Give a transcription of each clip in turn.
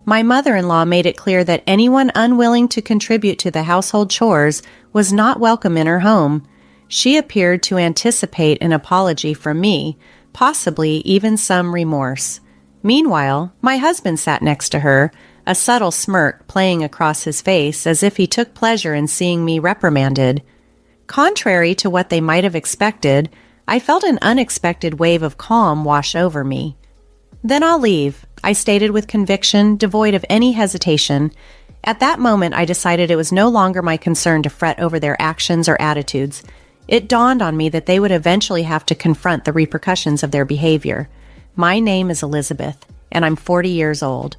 My mother-in-law made it clear that anyone unwilling to contribute to the household chores was not welcome in her home. She appeared to anticipate an apology from me, possibly even some remorse. Meanwhile, my husband sat next to her, a subtle smirk playing across his face as if he took pleasure in seeing me reprimanded. Contrary to what they might have expected, I felt an unexpected wave of calm wash over me. "Then I'll leave," I stated with conviction, devoid of any hesitation. At that moment, I decided it was no longer my concern to fret over their actions or attitudes. It dawned on me that they would eventually have to confront the repercussions of their behavior. My name is Elizabeth, and I'm 40 years old.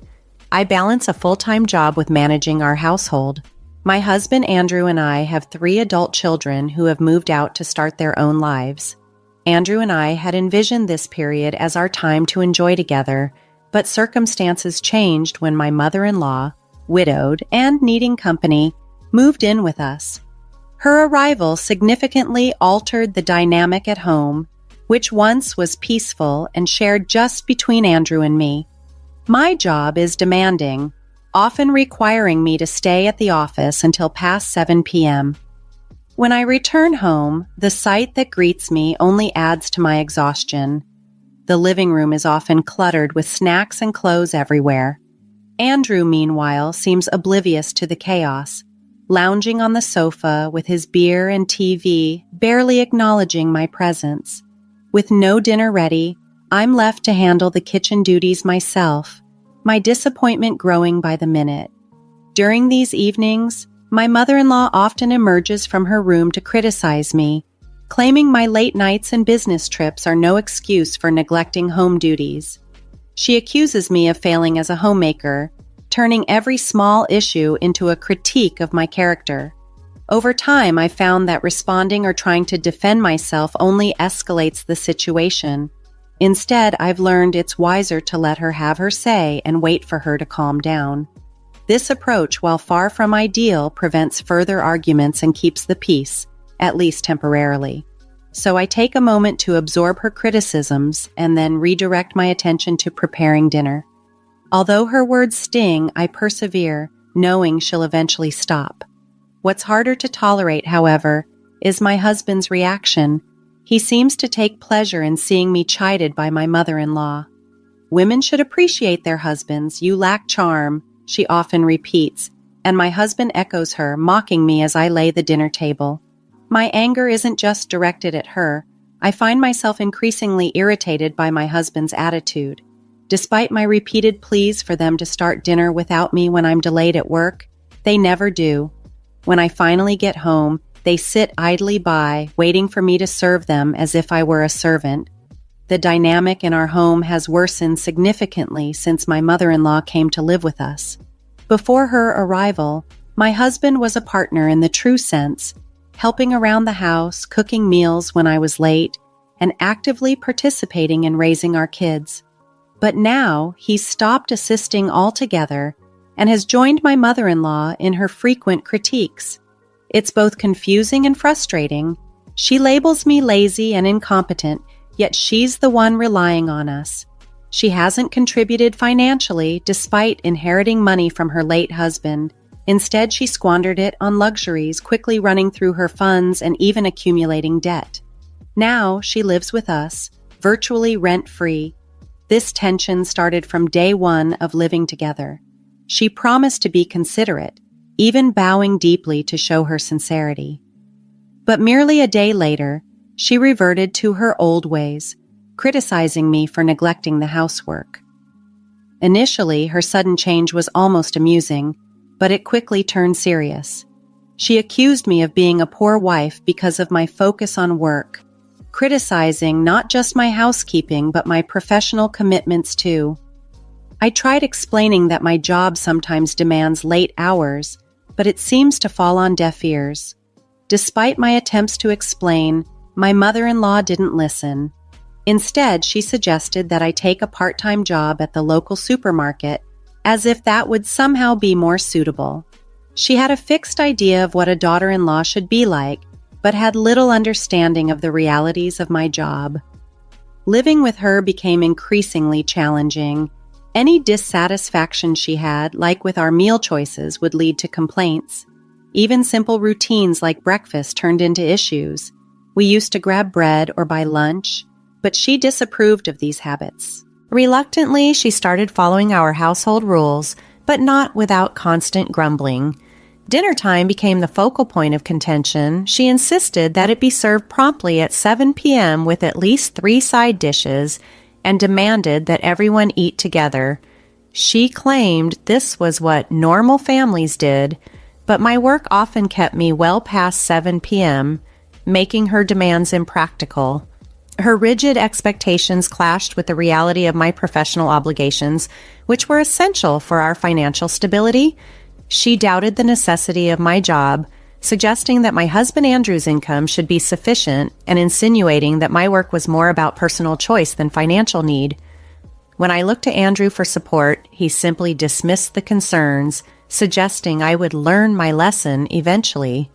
I balance a full-time job with managing our household. My husband Andrew and I have 3 adult children who have moved out to start their own lives. Andrew and I had envisioned this period as our time to enjoy together, but circumstances changed when my mother-in-law, widowed and needing company, moved in with us. Her arrival significantly altered the dynamic at home, which once was peaceful and shared just between Andrew and me. My job is demanding, often requiring me to stay at the office until past 7 p.m. When I return home, the sight that greets me only adds to my exhaustion. The living room is often cluttered with snacks and clothes everywhere. Andrew, meanwhile, seems oblivious to the chaos, lounging on the sofa with his beer and TV, barely acknowledging my presence. With no dinner ready, I'm left to handle the kitchen duties myself, my disappointment growing by the minute. During these evenings, my mother-in-law often emerges from her room to criticize me, claiming my late nights and business trips are no excuse for neglecting home duties. She accuses me of failing as a homemaker, turning every small issue into a critique of my character. Over time, I found that responding or trying to defend myself only escalates the situation. Instead, I've learned it's wiser to let her have her say and wait for her to calm down. This approach, while far from ideal, prevents further arguments and keeps the peace, at least temporarily. So I take a moment to absorb her criticisms and then redirect my attention to preparing dinner. Although her words sting, I persevere, knowing she'll eventually stop. What's harder to tolerate, however, is my husband's reaction. He seems to take pleasure in seeing me chided by my mother-in-law. "Women should appreciate their husbands. You lack charm," she often repeats, and my husband echoes her, mocking me as I lay the dinner table. My anger isn't just directed at her. I find myself increasingly irritated by my husband's attitude. Despite my repeated pleas for them to start dinner without me when I'm delayed at work, they never do. When I finally get home, they sit idly by, waiting for me to serve them as if I were a servant. The dynamic in our home has worsened significantly since my mother-in-law came to live with us. Before her arrival, my husband was a partner in the true sense, helping around the house, cooking meals when I was late, and actively participating in raising our kids. But now, he's stopped assisting altogether and has joined my mother-in-law in her frequent critiques. It's both confusing and frustrating. She labels me lazy and incompetent, yet she's the one relying on us. She hasn't contributed financially despite inheriting money from her late husband. Instead, she squandered it on luxuries, quickly running through her funds and even accumulating debt. Now she lives with us, virtually rent-free. This tension started from day one of living together. She promised to be considerate, even bowing deeply to show her sincerity. But merely a day later, she reverted to her old ways, criticizing me for neglecting the housework. Initially, her sudden change was almost amusing, but it quickly turned serious. She accused me of being a poor wife because of my focus on work, criticizing not just my housekeeping but my professional commitments too. I tried explaining that my job sometimes demands late hours, but it seems to fall on deaf ears. Despite my attempts to explain, my mother-in-law didn't listen. Instead, she suggested that I take a part-time job at the local supermarket, as if that would somehow be more suitable. She had a fixed idea of what a daughter-in-law should be like, but had little understanding of the realities of my job. Living with her became increasingly challenging. Any dissatisfaction she had, like with our meal choices, would lead to complaints. Even simple routines like breakfast turned into issues. We used to grab bread or buy lunch, but she disapproved of these habits. Reluctantly, she started following our household rules, but not without constant grumbling. Dinner time became the focal point of contention. She insisted that it be served promptly at 7 p.m. with at least 3 side dishes and demanded that everyone eat together. She claimed this was what normal families did, but my work often kept me well past 7 p.m., making her demands impractical. Her rigid expectations clashed with the reality of my professional obligations, which were essential for our financial stability. She doubted the necessity of my job, suggesting that my husband Andrew's income should be sufficient and insinuating that my work was more about personal choice than financial need. When I looked to Andrew for support, he simply dismissed the concerns, suggesting I would learn my lesson eventually.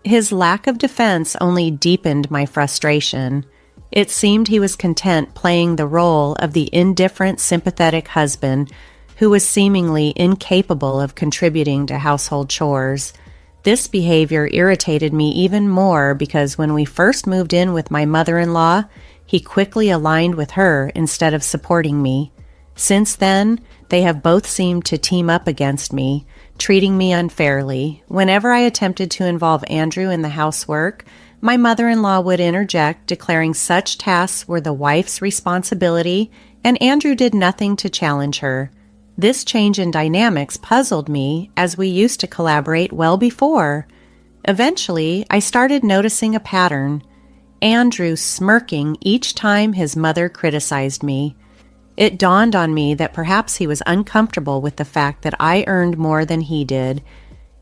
His lack of defense only deepened my frustration. It seemed he was content playing the role of the indifferent, sympathetic husband who was seemingly incapable of contributing to household chores. This behavior irritated me even more because when we first moved in with my mother-in-law, he quickly aligned with her instead of supporting me. Since then, they have both seemed to team up against me, treating me unfairly. Whenever I attempted to involve Andrew in the housework, my mother-in-law would interject, declaring such tasks were the wife's responsibility, and Andrew did nothing to challenge her. This change in dynamics puzzled me, as we used to collaborate well before. Eventually, I started noticing a pattern. Andrew smirking each time his mother criticized me. It dawned on me that perhaps he was uncomfortable with the fact that I earned more than he did,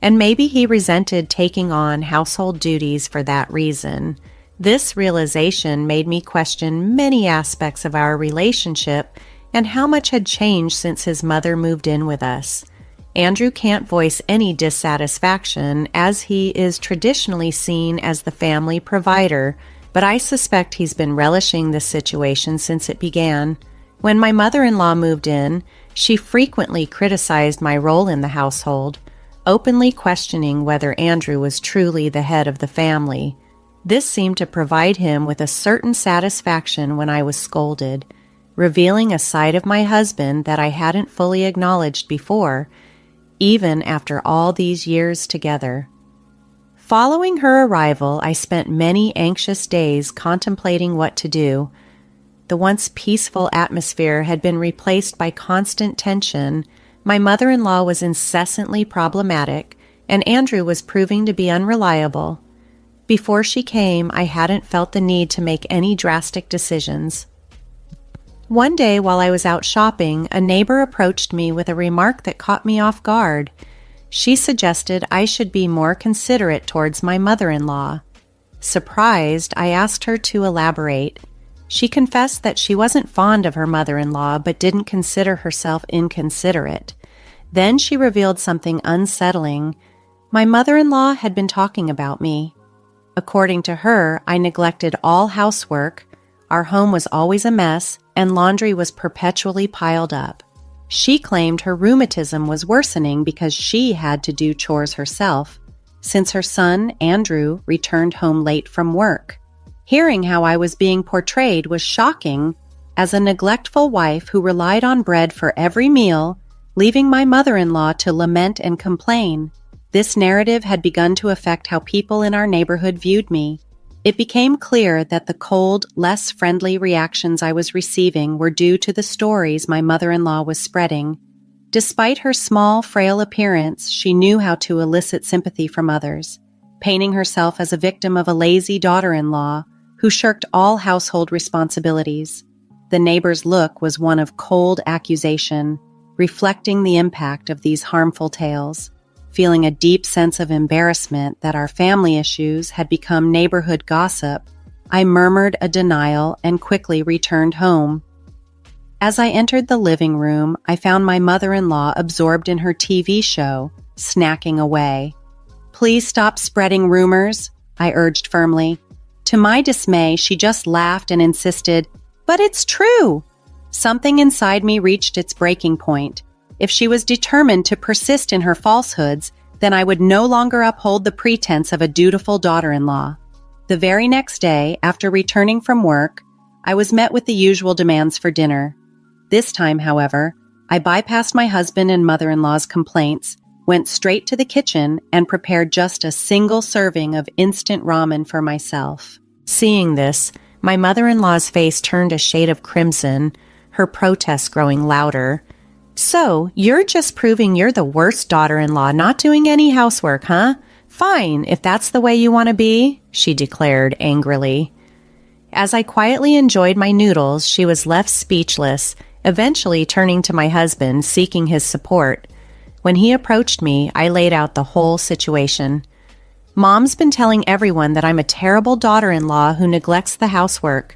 and maybe he resented taking on household duties for that reason. This realization made me question many aspects of our relationship and how much had changed since his mother moved in with us. Andrew can't voice any dissatisfaction, as he is traditionally seen as the family provider, but I suspect he's been relishing this situation since it began. When my mother-in-law moved in, she frequently criticized my role in the household, openly questioning whether Andrew was truly the head of the family. This seemed to provide him with a certain satisfaction when I was scolded, revealing a side of my husband that I hadn't fully acknowledged before, even after all these years together. Following her arrival, I spent many anxious days contemplating what to do. The once peaceful atmosphere had been replaced by constant tension. My mother-in-law was incessantly problematic, and Andrew was proving to be unreliable. Before she came, I hadn't felt the need to make any drastic decisions. One day while I was out shopping, a neighbor approached me with a remark that caught me off guard. She suggested I should be more considerate towards my mother-in-law. Surprised, I asked her to elaborate. She confessed that she wasn't fond of her mother-in-law but didn't consider herself inconsiderate. Then she revealed something unsettling. My mother-in-law had been talking about me. According to her, I neglected all housework, our home was always a mess, and laundry was perpetually piled up. She claimed her rheumatism was worsening because she had to do chores herself, since her son, Andrew, returned home late from work. Hearing how I was being portrayed was shocking as a neglectful wife who relied on bread for every meal, leaving my mother-in-law to lament and complain. This narrative had begun to affect how people in our neighborhood viewed me. It became clear that the cold, less friendly reactions I was receiving were due to the stories my mother-in-law was spreading. Despite her small, frail appearance, she knew how to elicit sympathy from others, painting herself as a victim of a lazy daughter-in-law who shirked all household responsibilities. The neighbor's look was one of cold accusation, reflecting the impact of these harmful tales. Feeling a deep sense of embarrassment that our family issues had become neighborhood gossip, I murmured a denial and quickly returned home. As I entered the living room, I found my mother-in-law absorbed in her TV show, snacking away. "Please stop spreading rumors," I urged firmly. To my dismay, she just laughed and insisted, "But it's true." Something inside me reached its breaking point. If she was determined to persist in her falsehoods, then I would no longer uphold the pretense of a dutiful daughter-in-law. The very next day, after returning from work, I was met with the usual demands for dinner. This time, however, I bypassed my husband and mother-in-law's complaints, went straight to the kitchen, and prepared just a single serving of instant ramen for myself. Seeing this, my mother-in-law's face turned a shade of crimson, her protests growing louder. "So, you're just proving you're the worst daughter-in-law, not doing any housework, huh? Fine, if that's the way you want to be," she declared angrily. As I quietly enjoyed my noodles, she was left speechless, eventually turning to my husband, seeking his support. When he approached me, I laid out the whole situation. "Mom's been telling everyone that I'm a terrible daughter-in-law who neglects the housework.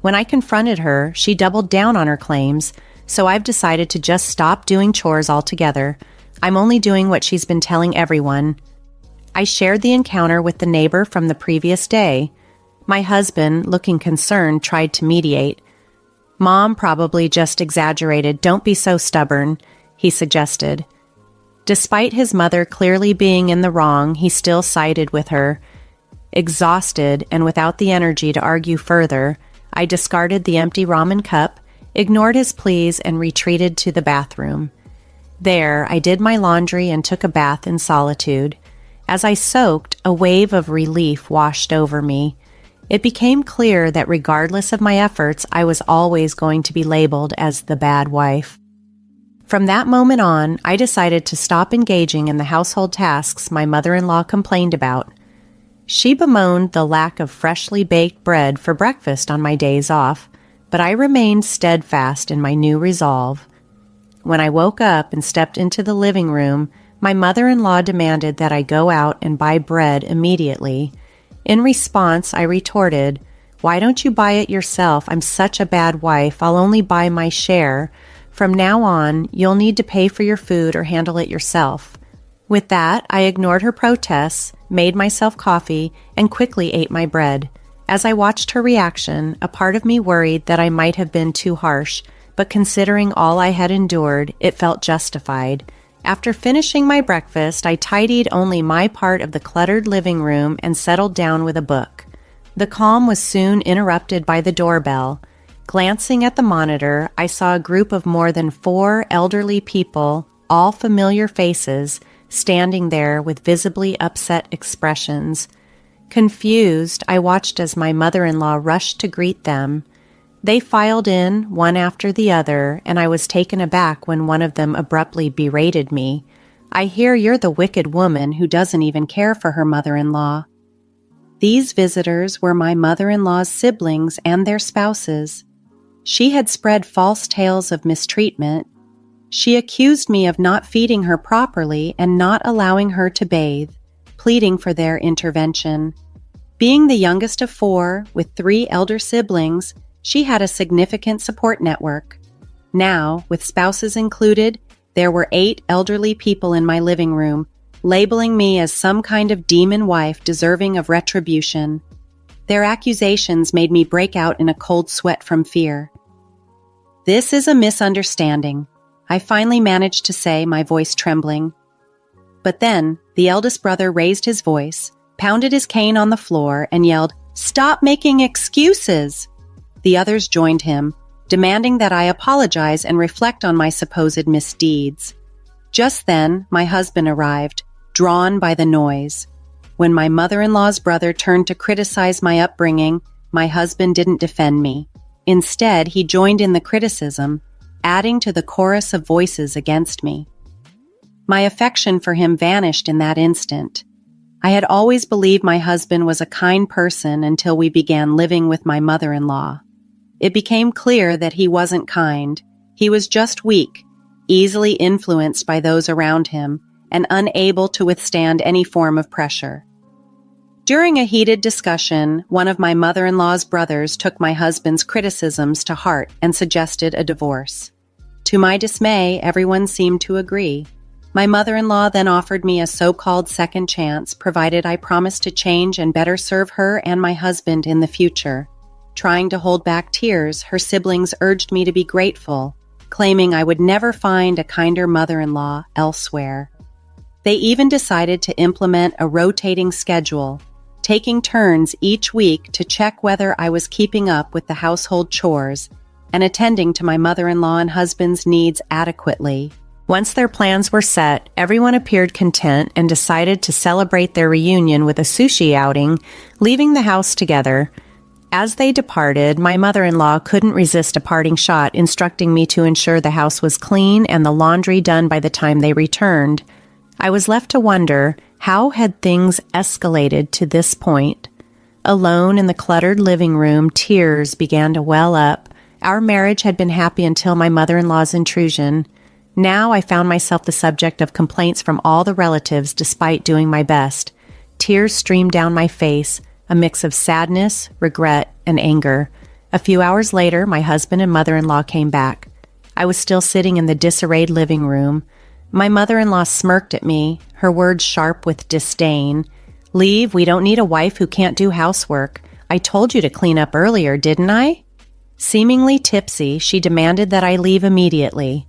When I confronted her, she doubled down on her claims, so I've decided to just stop doing chores altogether. I'm only doing what she's been telling everyone." I shared the encounter with the neighbor from the previous day. My husband, looking concerned, tried to mediate. "Mom probably just exaggerated. Don't be so stubborn," he suggested. Despite his mother clearly being in the wrong, he still sided with her. Exhausted and without the energy to argue further, I discarded the empty ramen cup, ignored his pleas, and retreated to the bathroom. There, I did my laundry and took a bath in solitude. As I soaked, a wave of relief washed over me. It became clear that regardless of my efforts, I was always going to be labeled as the bad wife. From that moment on, I decided to stop engaging in the household tasks my mother-in-law complained about. She bemoaned the lack of freshly baked bread for breakfast on my days off, but I remained steadfast in my new resolve. When I woke up and stepped into the living room, my mother-in-law demanded that I go out and buy bread immediately. In response, I retorted, "Why don't you buy it yourself? I'm such a bad wife. I'll only buy my share. From now on, you'll need to pay for your food or handle it yourself." With that, I ignored her protests, made myself coffee, and quickly ate my bread. As I watched her reaction, a part of me worried that I might have been too harsh, but considering all I had endured, it felt justified. After finishing my breakfast, I tidied only my part of the cluttered living room and settled down with a book. The calm was soon interrupted by the doorbell. Glancing at the monitor, I saw a group of more than 4 elderly people, all familiar faces, standing there with visibly upset expressions. Confused, I watched as my mother-in-law rushed to greet them. They filed in, one after the other, and I was taken aback when one of them abruptly berated me. "I hear you're the wicked woman who doesn't even care for her mother-in-law." These visitors were my mother-in-law's siblings and their spouses. She had spread false tales of mistreatment. She accused me of not feeding her properly and not allowing her to bathe, pleading for their intervention. Being the youngest of 4, with 3 elder siblings, she had a significant support network. Now, with spouses included, there were 8 elderly people in my living room, labeling me as some kind of demon wife deserving of retribution. Their accusations made me break out in a cold sweat from fear. "This is a misunderstanding," I finally managed to say, my voice trembling. But then, the eldest brother raised his voice, pounded his cane on the floor, and yelled, "Stop making excuses!" The others joined him, demanding that I apologize and reflect on my supposed misdeeds. Just then, my husband arrived, drawn by the noise. When my mother-in-law's brother turned to criticize my upbringing, my husband didn't defend me. Instead, he joined in the criticism, adding to the chorus of voices against me. My affection for him vanished in that instant. I had always believed my husband was a kind person until we began living with my mother-in-law. It became clear that he wasn't kind. He was just weak, easily influenced by those around him, and unable to withstand any form of pressure. During a heated discussion, one of my mother-in-law's brothers took my husband's criticisms to heart and suggested a divorce. To my dismay, everyone seemed to agree. My mother-in-law then offered me a so-called second chance, provided I promised to change and better serve her and my husband in the future. Trying to hold back tears, her siblings urged me to be grateful, claiming I would never find a kinder mother-in-law elsewhere. They even decided to implement a rotating schedule, taking turns each week to check whether I was keeping up with the household chores and attending to my mother-in-law and husband's needs adequately. Once their plans were set, everyone appeared content and decided to celebrate their reunion with a sushi outing, leaving the house together. As they departed, my mother-in-law couldn't resist a parting shot, instructing me to ensure the house was clean and the laundry done by the time they returned. I was left to wonder, how had things escalated to this point? Alone in the cluttered living room, tears began to well up. Our marriage had been happy until my mother-in-law's intrusion. Now I found myself the subject of complaints from all the relatives despite doing my best. Tears streamed down my face, a mix of sadness, regret, and anger. A few hours later, my husband and mother-in-law came back. I was still sitting in the disarrayed living room. My mother-in-law smirked at me, her words sharp with disdain. "Leave, we don't need a wife who can't do housework. I told you to clean up earlier, didn't I?" Seemingly tipsy, she demanded that I leave immediately.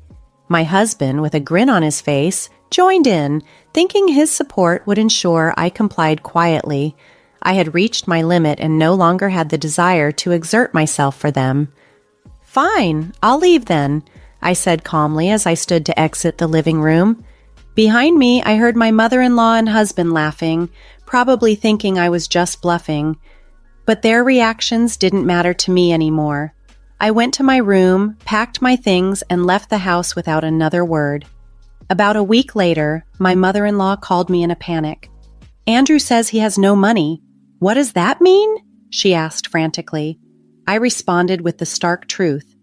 My husband, with a grin on his face, joined in, thinking his support would ensure I complied quietly. I had reached my limit and no longer had the desire to exert myself for them. "Fine, I'll leave then," I said calmly as I stood to exit the living room. Behind me, I heard my mother-in-law and husband laughing, probably thinking I was just bluffing. But their reactions didn't matter to me anymore. I went to my room, packed my things, and left the house without another word. About a week later, my mother-in-law called me in a panic. "Andrew says he has no money. What does that mean?" she asked frantically. I responded with the stark truth.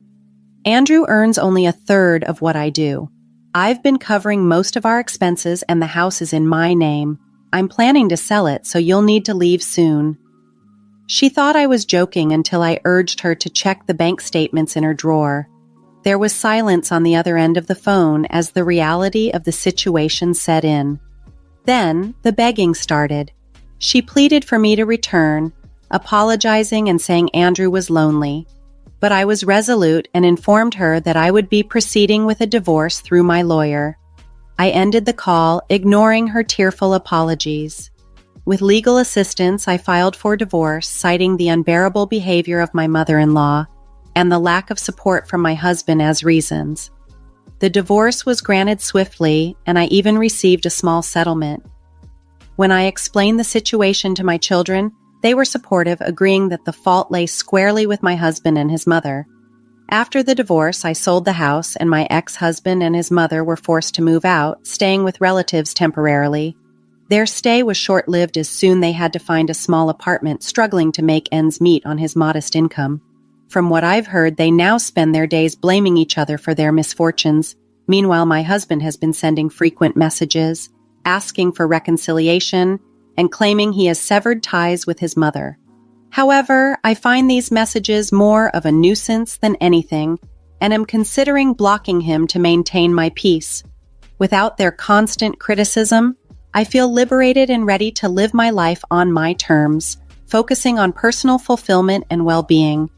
"Andrew earns only a third of what I do. I've been covering most of our expenses and the house is in my name. I'm planning to sell it, so you'll need to leave soon." She thought I was joking until I urged her to check the bank statements in her drawer. There was silence on the other end of the phone as the reality of the situation set in. Then the begging started. She pleaded for me to return, apologizing and saying Andrew was lonely. But I was resolute and informed her that I would be proceeding with a divorce through my lawyer. I ended the call, ignoring her tearful apologies. With legal assistance, I filed for divorce, citing the unbearable behavior of my mother-in-law and the lack of support from my husband as reasons. The divorce was granted swiftly, and I even received a small settlement. When I explained the situation to my children, they were supportive, agreeing that the fault lay squarely with my husband and his mother. After the divorce, I sold the house, and my ex-husband and his mother were forced to move out, staying with relatives temporarily. Their stay was short-lived as soon they had to find a small apartment, struggling to make ends meet on his modest income. From what I've heard, they now spend their days blaming each other for their misfortunes. Meanwhile, my husband has been sending frequent messages, asking for reconciliation, and claiming he has severed ties with his mother. However, I find these messages more of a nuisance than anything, and am considering blocking him to maintain my peace. Without their constant criticism, I feel liberated and ready to live my life on my terms, focusing on personal fulfillment and well-being.